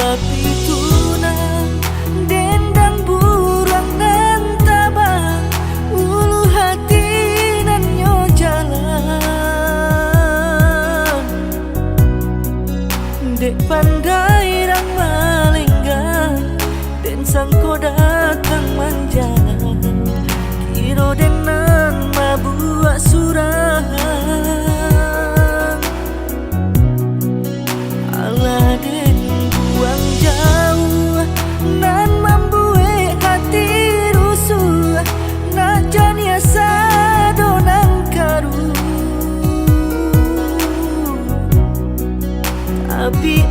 Tapi tunang dendang burang dan tabang ulu hati nan nyo jalan. Dek pandai rang malenggan den sangko datang manjalan. Kiro denan mabuak surang alah den buang jauh nan membuat hati rusuh. Nak jani asa donang karu tapi